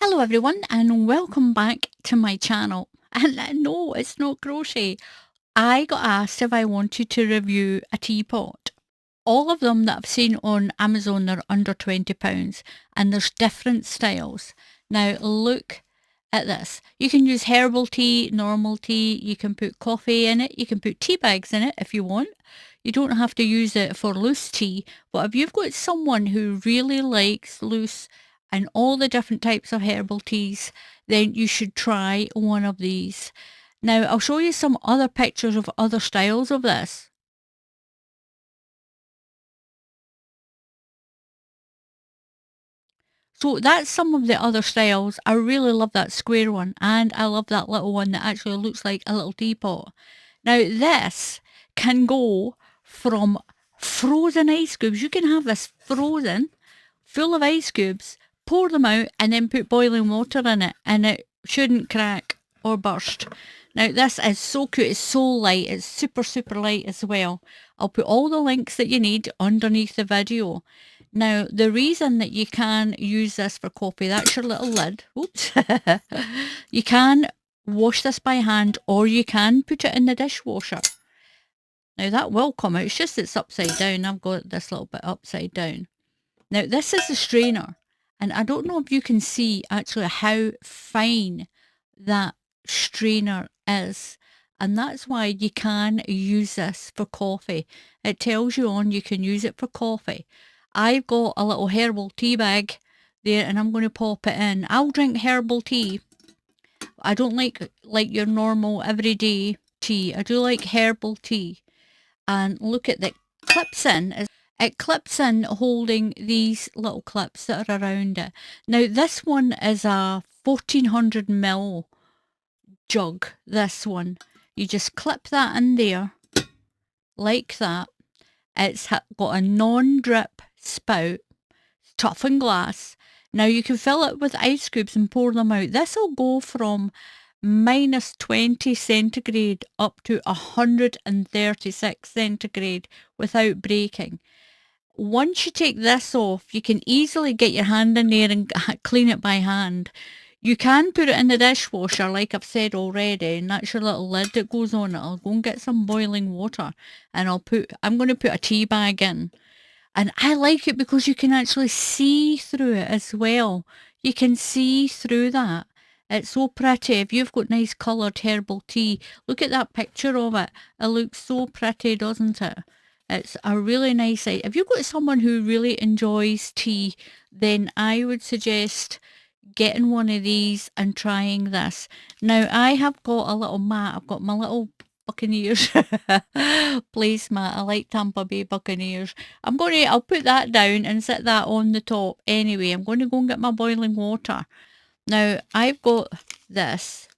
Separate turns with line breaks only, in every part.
Hello everyone and welcome back to my channel. And no, it's not crochet. I got asked if I wanted to review a teapot. All of them that I've seen on Amazon are under £20 and there's different styles. Now look at this. You can use herbal tea, normal tea, you can put coffee in it, you can put tea bags in it if you want. You don't have to use it for loose tea, but if you've got someone who really likes loose and all the different types of herbal teas, then you should try one of these. Now I'll show you some other pictures of other styles of this. So that's some of the other styles. I really love that square one and I love that little one that actually looks like a little teapot. Now this can go from frozen ice cubes. You can have this frozen, full of ice cubes, pour them out and then put boiling water in it and it shouldn't crack or burst. Now this is so cute. It's so light. It's super, super light as well. I'll put all the links that you need underneath the video. Now, the reason that you can use this for coffee, that's your little lid. Oops. You can wash this by hand or you can put it in the dishwasher. Now, that will come out. It's just it's upside down. I've got this little bit upside down. Now, this is the strainer. And I don't know if you can see actually how fine that strainer is. And that's why you can use this for coffee. It tells you on you can use it for coffee. I've got a little herbal tea bag there and I'm going to pop it in. I'll drink herbal tea. I don't like your normal everyday tea. I do like herbal tea. And look at the clips in. It clips in holding these little clips that are around it. Now this one is a 1400 ml jug. This one. You just clip that in there like that. It's got a non-drip spout, tough and glass. Now you can fill it with ice cubes and pour them out. This will go from -20 centigrade up to 136 centigrade without breaking. Once you take this off, you can easily get your hand in there and clean it by hand. You can put it in the dishwasher, like I've said already, and that's your little lid that goes on it. I'll go and get some boiling water and I'm going to put a tea bag in. And I like it because you can actually see through it as well. You can see through that. It's so pretty. If you've got nice coloured herbal tea, look at that picture of it. It looks so pretty, doesn't it? It's a really nice sight. If you've got someone who really enjoys tea, then I would suggest getting one of these and trying this. Now I have got a little mat. I've got my little Buccaneers placemat. I like Tampa Bay Buccaneers. I'll put that down and set that on the top anyway. I'm going to go and get my boiling water. Now I've got this.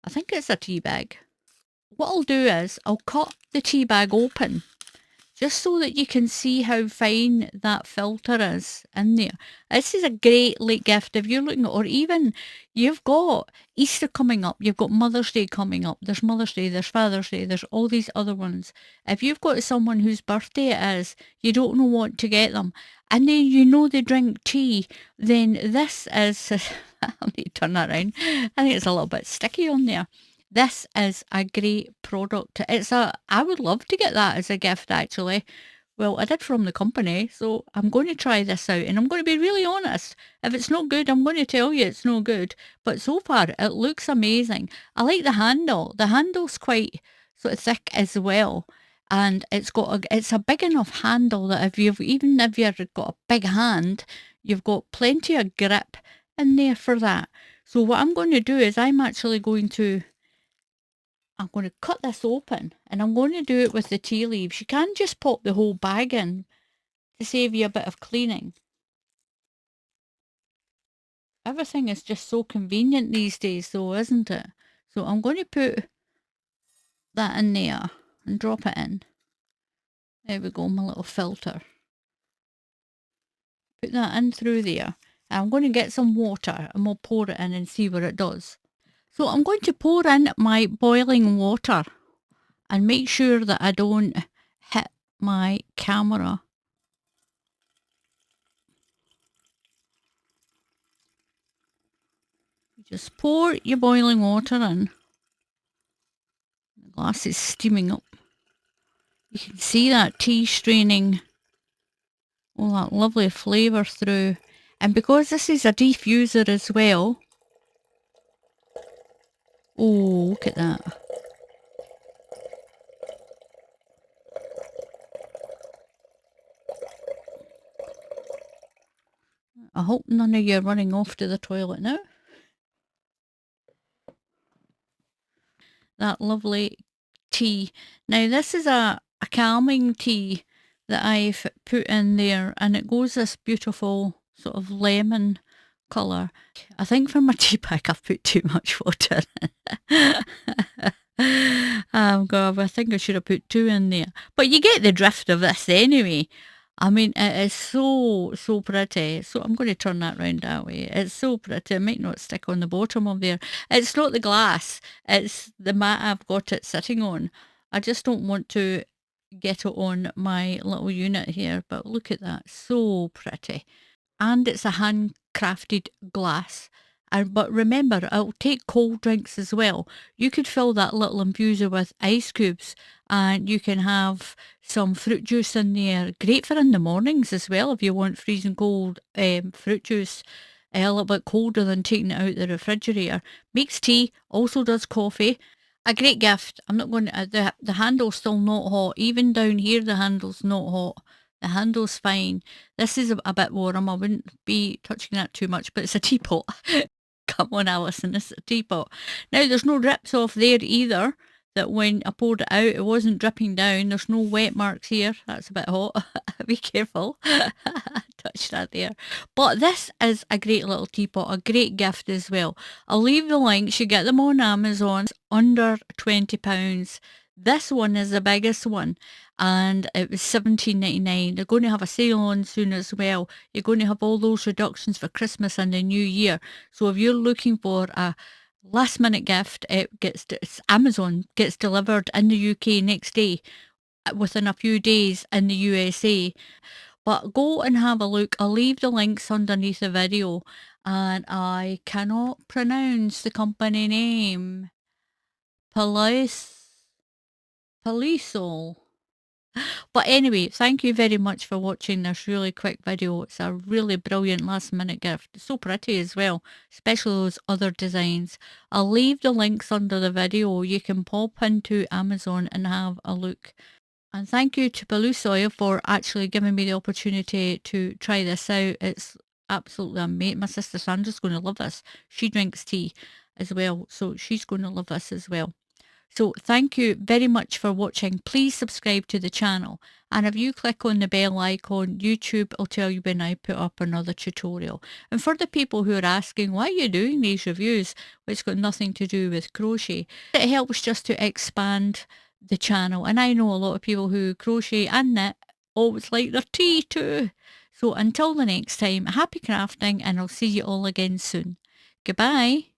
I think it's a tea bag. What I'll do is I'll cut the tea bag open just so that you can see how fine that filter is in there. This is a great late gift if you're looking, or even you've got Easter coming up, you've got Mother's Day coming up, there's Mother's Day, there's Father's Day, there's all these other ones. If you've got someone whose birthday it is, you don't know what to get them, and then you know they drink tea, then this is, I'll need to turn that around, I think it's a little bit sticky on there. This is a great product. I would love to get that as a gift actually. Well, I did from the company, so I'm going to try this out and I'm going to be really honest. If it's not good, I'm going to tell you it's no good. But so far, it looks amazing. I like the handle. The handle's quite sort of thick as well. And it's a big enough handle that even if you've got a big hand, you've got plenty of grip in there for that. So what I'm going to do is I'm going to cut this open and I'm going to do it with the tea leaves. You can just pop the whole bag in to save you a bit of cleaning. Everything is just so convenient these days though, isn't it? So I'm going to put that in there and drop it in. There we go, my little filter. Put that in through there. I'm going to get some water and we'll pour it in and see what it does. So I'm going to pour in my boiling water and make sure that I don't hit my camera. Just pour your boiling water in. The glass is steaming up. You can see that tea straining all that lovely flavour through. And because this is a diffuser as well, oh, look at that. I hope none of you are running off to the toilet now. That lovely tea. Now this is a calming tea that I've put in there, and it goes this beautiful sort of lemon colour. I think for my tea pack I've put too much water in. God, I think I should have put 2 in there. But you get the drift of this anyway. I mean, it is so pretty. So I'm going to turn that round that way. It's so pretty. It might not stick on the bottom of there. It's not the glass. It's the mat I've got it sitting on. I just don't want to get it on my little unit here. But look at that. So pretty. And it's a handcrafted glass. But remember, it'll take cold drinks as well. You could fill that little infuser with ice cubes, and you can have some fruit juice in there. Great for in the mornings as well if you want freezing cold fruit juice. A little bit colder than taking it out the refrigerator. Makes tea, also does coffee. A great gift. I'm not going to, the handle's still not hot. Even down here the handle's not hot. The handle's fine. This is a bit warm. I wouldn't be touching that too much, but it's a teapot. Come on, Alison, it's a teapot. Now, there's no drips off there either, that when I poured it out, it wasn't dripping down. There's no wet marks here. That's a bit hot. Be careful. Touch that there. But this is a great little teapot, a great gift as well. I'll leave the links. You get them on Amazon. It's under £20. This one is the biggest one, and it was $17.99. They're going to have a sale on soon as well. You're going to have all those reductions for Christmas and the New Year. So if you're looking for a last minute gift, it's Amazon gets delivered in the UK next day, within a few days in the USA. But go and have a look. I'll leave the links underneath the video, and I cannot pronounce the company name. PluieSoleil. But anyway, thank you very much for watching this really quick video. It's a really brilliant last minute gift. It's so pretty as well, especially those other designs. I'll leave the links under the video. You can pop into Amazon and have a look. And thank you to PluieSoleil for actually giving me the opportunity to try this out. It's absolutely amazing. My sister Sandra's going to love this. She drinks tea as well, so she's going to love this as well. So thank you very much for watching. Please subscribe to the channel. And if you click on the bell icon, YouTube will tell you when I put up another tutorial. And for the people who are asking, why are you doing these reviews? Well, it's got nothing to do with crochet. It helps just to expand the channel. And I know a lot of people who crochet and knit always like their tea too. So until the next time, happy crafting, and I'll see you all again soon. Goodbye.